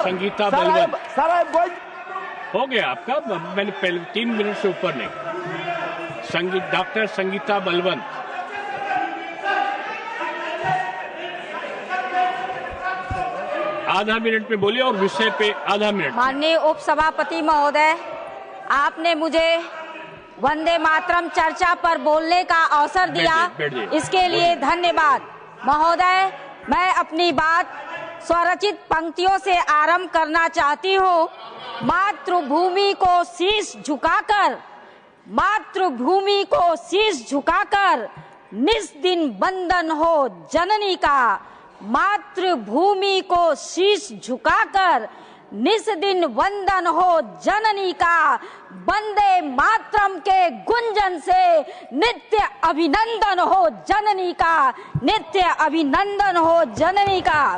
Sangeeta Balwant. Sir हो गया आपका, मैंने पहले 3 मिनट से ऊपर नहीं। डॉक्टर संगीता बलवंत। आधा मिनट में बोलिए और विषय पे आधा मिनट। माननीय उपसभापति महोदय, आपने मुझे वंदे मातरम चर्चा पर बोलने का अवसर दिया, इसके लिए धन्यवाद। महोदय, मैं अपनी बात स्वरचित पंक्तियों से आरंभ करना चाहती हूँ। मातृभूमि को शीश झुकाकर, मातृभूमि को शीश झुकाकर निस दिन वंदन हो जननी का। मातृभूमि को शीश झुकाकर निस दिन वंदन हो जननी का। वंदे मातरम के गुंजन से नित्य अभिनंदन हो जननी का, नित्य अभिनंदन हो जननी का।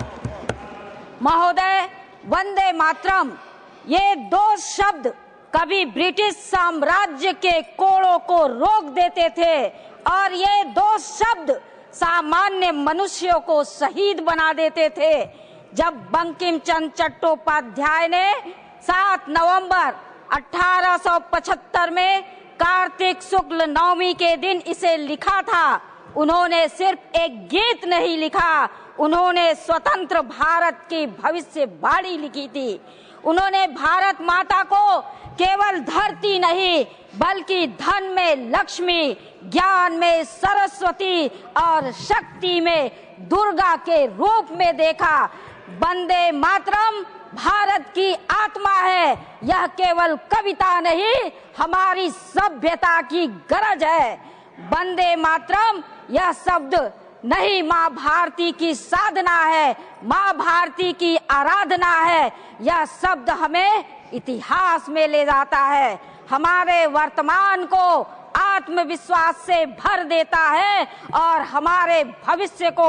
महोदय, वंदे मातरम ये 2 शब्द कभी ब्रिटिश साम्राज्य के कोड़ों को रोक देते थे और ये 2 शब्द सामान्य मनुष्यों को शहीद बना देते थे। जब बंकिम चंद्र चट्टोपाध्याय ने 7 नवंबर 1875 में कार्तिक शुक्ल नवमी के दिन इसे लिखा था, उन्होंने सिर्फ एक गीत नहीं लिखा, उन्होंने स्वतंत्र भारत की भविष्यवाणी लिखी थी। उन्होंने भारत माता को केवल धरती नहीं बल्कि धन में लक्ष्मी, ज्ञान में सरस्वती और शक्ति में दुर्गा के रूप में देखा। वंदे मातरम भारत की आत्मा है, यह केवल कविता नहीं हमारी सभ्यता की गरज है। वंदे मातरम यह शब्द नहीं माँ भारती की साधना है, माँ भारती की आराधना है। यह शब्द हमें इतिहास में ले जाता है, हमारे वर्तमान को आत्मविश्वास से भर देता है और हमारे भविष्य को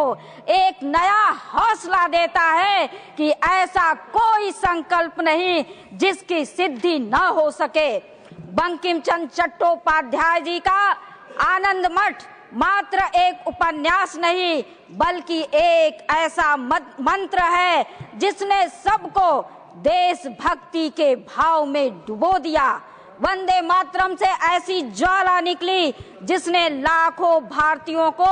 एक नया हौसला देता है कि ऐसा कोई संकल्प नहीं जिसकी सिद्धि न हो सके। बंकिम चंद्र चट्टोपाध्याय जी का आनंद मठ मात्र एक उपन्यास नहीं बल्कि एक ऐसा मंत्र है जिसने सबको देशभक्ति के भाव में डुबो दिया। वंदे मातरम से ऐसी ज्वाला निकली जिसने लाखों भारतीयों को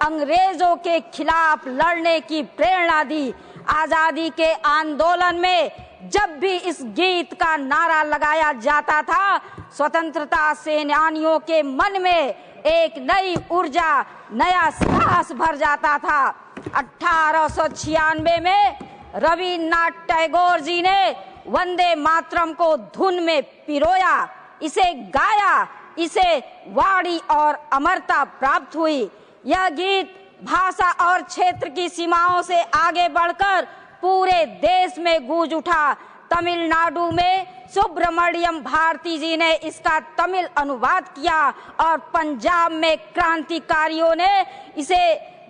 अंग्रेजों के खिलाफ लड़ने की प्रेरणा दी। आजादी के आंदोलन में जब भी इस गीत का नारा लगाया जाता था, स्वतंत्रता सेनानियों के मन में एक नई ऊर्जा, नया साहस भर जाता था। 1896 में रविन्द्रनाथ टैगोर जी ने वंदे मातरम को धुन में पिरोया, इसे गाया, इसे वाणी और अमरता प्राप्त हुई। यह गीत भाषा और क्षेत्र की सीमाओं से आगे बढ़कर पूरे देश में गूंज उठा। तमिलनाडु में सुब्रमण्यम भारती जी ने इसका तमिल अनुवाद किया और पंजाब में क्रांतिकारियों ने इसे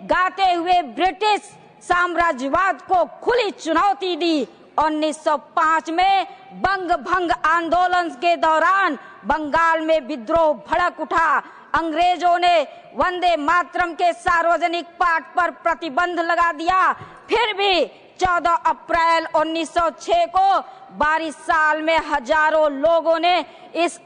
गाते हुए ब्रिटिश साम्राज्यवाद को खुली चुनौती दी। 1905 में बंग भंग आंदोलन के दौरान बंगाल में विद्रोह भड़क उठा। अंग्रेजों ने वंदे मातरम के सार्वजनिक पाठ पर प्रतिबंध लगा दिया। फिर भी 14 अप्रैल 1906 को 22 साल में हजारों लोगों ने इस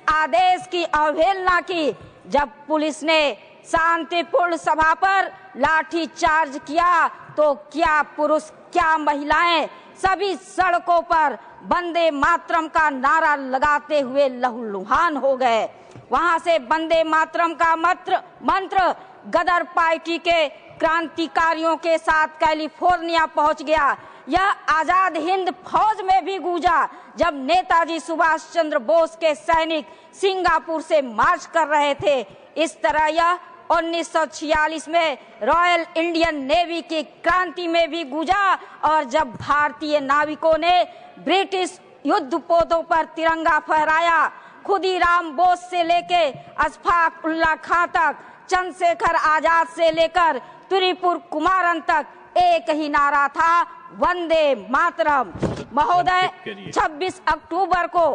आदेश की अवहेलना की। जब पुलिस ने शांतिपूर्ण सभा पर लाठी चार्ज किया तो क्या पुरुष क्या महिलाएं सभी सड़कों पर वंदे मातरम का नारा लगाते हुए लहूलुहान हो गए। वहां से वंदे मातरम का मंत्र गदर पार्टी के क्रांतिकारियों के साथ कैलिफोर्निया पहुंच गया। यह आजाद हिंद फौज में भी गूंजा जब नेताजी सुभाष चंद्र बोस के सैनिक सिंगापुर से मार्च कर रहे थे। इस तरह यह 1946 में रॉयल इंडियन नेवी की क्रांति में भी गूंजा और जब भारतीय नाविकों ने ब्रिटिश युद्धपोतों पर तिरंगा फहराया, खुदीराम बोस से लेके अशफाक उल्लाह खां तक, चंद्रशेखर आजाद से लेकर त्रिपुर कुमारन तक एक ही नारा था, वंदे मातरम। महोदय, 26 अक्टूबर को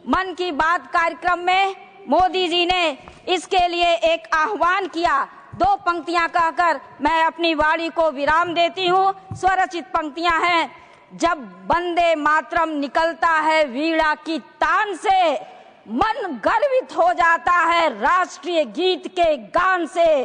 मन की बात कार्यक्रम में मोदी जी ने इसके लिए एक आह्वान किया। 2 पंक्तियां कहकर मैं अपनी वाणी को विराम देती हूँ। स्वरचित पंक्तियां हैं। जब वंदे मातरम निकलता है वीणा की तान से, मन गर्वित हो जाता है राष्ट्रीय गीत के गान से।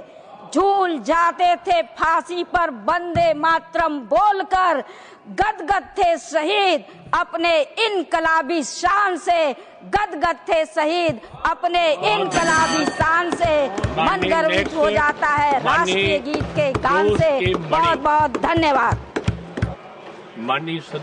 झूल जाते थे फांसी पर वंदे मातरम बोलकर, गदगद थे शहीद अपने इनकलाबी शान से, गदगद थे शहीद अपने इनकलाबी शान से। मन गर्वित हो जाता है राष्ट्रीय गीत के गान से। बहुत बहुत धन्यवाद। माननीय सदस्य